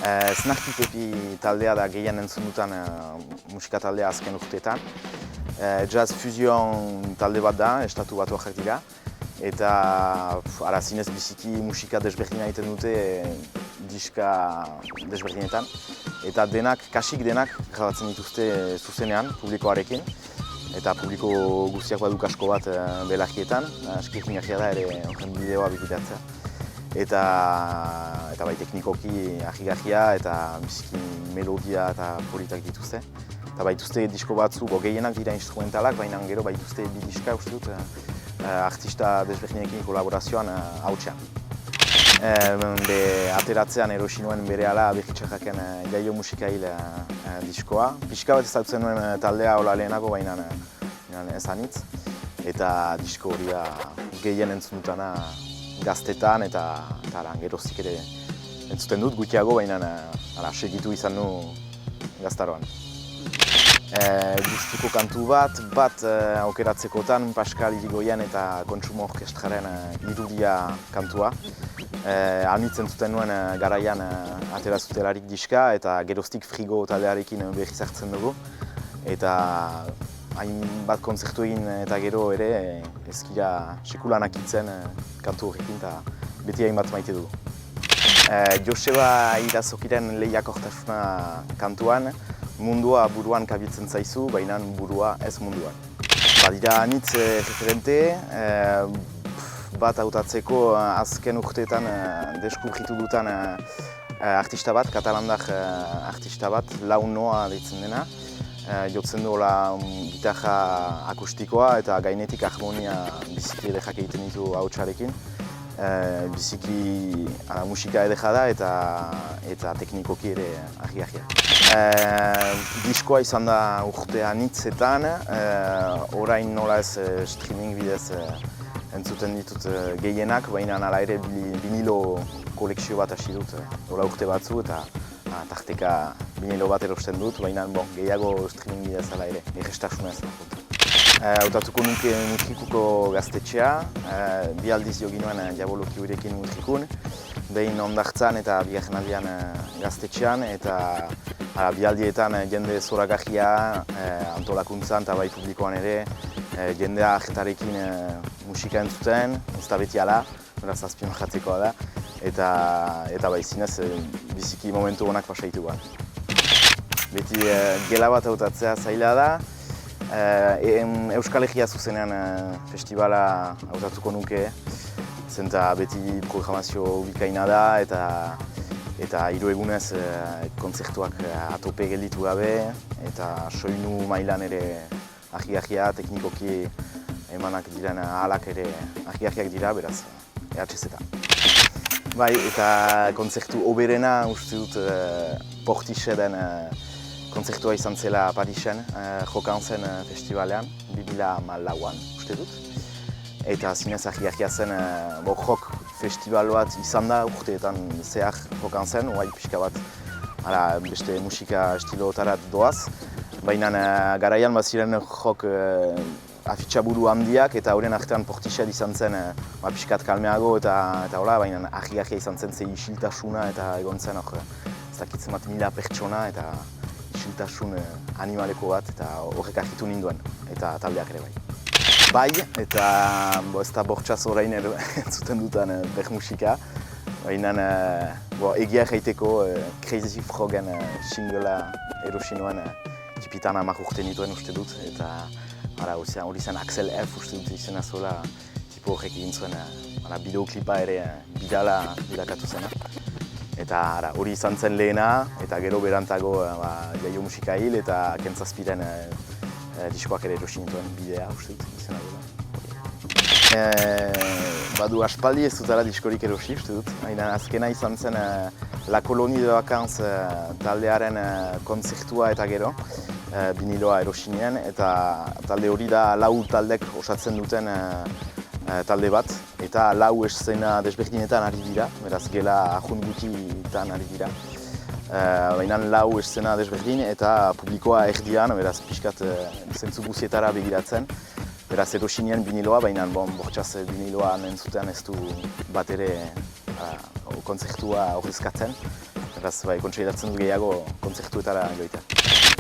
Snarky Pepi taldea da gehien entzun dutan musika taldea azken urteetan. Jazz fusion talde bat da, estatu batuak dira. Eta zinez biziki musika desberdina egiten dute diska desberdinetan. Eta kasik denak grabatzen dituzte zuzenean, publikoarekin. Eta publiko guztiak baduk asko bat belarkietan, eskirringarria da ere horren bideoa bikutatzea. Eta bai teknikoki ahigarria eta biziki melodia eta politak dituzte. Eta baituzte disko batzu, gehienak dira instrumentalak, baina gero baituzte bi diska uste dut artista desberdinekin kolaborazioan hautsean. Ateratzean erosi nuen berehala berritxarraken jaio musikail diskoa. Pixka bat ezagutzen nuen taldea hola lehenago, baina ez anitz. Eta disko hori gehien entzun dutana gaztetan eta geroztik ere entzuten dut gutxiago, baina segitu izan nu gaztaroan. Gustuko kantu bat aukeratzekotan Pascal Irigoyen eta Kontsumo Orkestraren Irudia kantua. Anitzen zuten nuen garaian atera zutelarik diska eta geroztik Frigo taldearekin berriz hartzen dugu. Eta hainbat kontzertu egin eta gero ere ezkira sekulan akitzen kantu horrekin eta beti hainbat maite dugu. Joseba Irazokiren lehiakortasuna kantuan mundua buruan kabiltzen zaizu, baina burua ez munduan. Badira anitz referente, bat hautatzeko azken urteetan deskubritu dutan artista bat, katalandar artista bat, Lau Noa deitzen dena. Jotzen duela gitarra akustikoa eta gainetik harmonia biziki edekak egiten ditu hautsarekin. Biziki musika edeka da eta teknikoki ere ahi-ahia. Diskoa izan da urte anitzetan, orain nola ez streaming bidez entzuten ditut gehienak, baina hala ere vinilo kolekzio bat hasi dut hola urte batzu eta tarteka vinilo bat erosten dut, baina gehiago streaming bidez hala ere, errestasunez. Hautatuko nuke Mutrikuko gaztetxea, bi aldiz jo ginoen Jaboloki Urekin Mutrikun, behin ondartzan eta bigarren aldian gaztetxean, eta bi aldietan jende zoragarria antolakuntzan eta bai publikoan ere, jendea ajetarekin musika entzuten, ez da beti ala, beraz azpimarratzekoa da, eta bai zinez biziki momentu honak pasaitu bat. Beti gela bat hautatzea zaila da, Euskal Herria zuzenean festivala hautatuko nuke, zenta beti programazio bikaina da eta hiru egunez kontzertuak atope gelditu gabe eta soinu mailan ere ahi-ahia, teknikoki emanak diren ahalak ere ahi-ahiak dira, beraz, EHZ-eta. Bai, eta kontzertu oberena uste dut Portisheden kontzertua izan zela Parisen, jokan zen festivalean, 2014an uste dut. Eta zinez ahi-ahia zen rock festival bat izan da urteetan zehar jokan zen, oai pixka bat beste musika estilotarat doaz. Baina garaian baziren rock afitxaburu handiak eta horren artean Portised izan zen pixkat kalmeago eta hola, baina ahi-ahia izan zen ze isiltasuna eta egon zen ez dakitzen bat 1000 pertsona eta isiltasun animaleko bat eta horrek ahitu ninduen eta taldeak ere bai. Bai, eta ez da bortxaz orain entzuten dutan musika, baina egia jaiteko Crazy Frogen singela erosi nuen tipitan 10 urte nituen uste dut, eta hori zen Axel F uste dut izena zola tipo horrek egin zuen bideoklipa ere bidala bilakatu zena. Eta hori izan zen lehena, eta gero berantago jaio musika hil eta Kentzazpiren diskoak ere erosi nituen bidea uste dut izena dela. Badu aspaldi ez dutala diskorik erosi uste dut, baina azkena izan zen La Colonie de Vacances taldearen kontzertua eta gero biniloa erosi nien, eta talde hori da 4 taldek osatzen duten talde bat, eta 4 eszena desberdinetan ari dira, beraz gela ahun gutitan ari dira. Baina 4 eszena desberdin eta publikoa erdian, beraz pixkat zentzu guzietara begiratzen. Beraz erosi nien biniloa, baina bortxaz biniloa entzuten ez du bat ere kontzertua horrezkatzen. Beraz, bai, kontseilatzen dut gehiago kontzertuetara joitea.